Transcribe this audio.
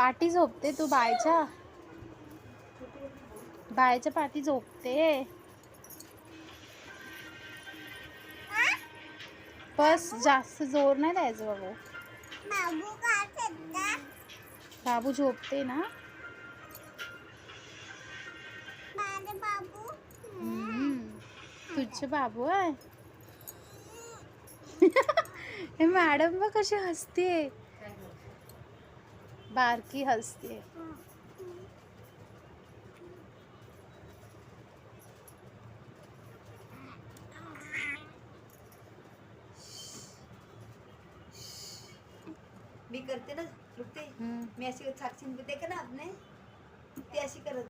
पाठी झोपते तू बायच्या पाठी झोपते. बस जास्त जोर नाही द्यायचं बाबू. बाबू झोपते ना. तुझे बाबू आहे. हे मॅडम बघ कशी हसते. बारकी हसते. मी करते ना रुकते. मी अशी साक्षी देखा ना आपने ते अशी करत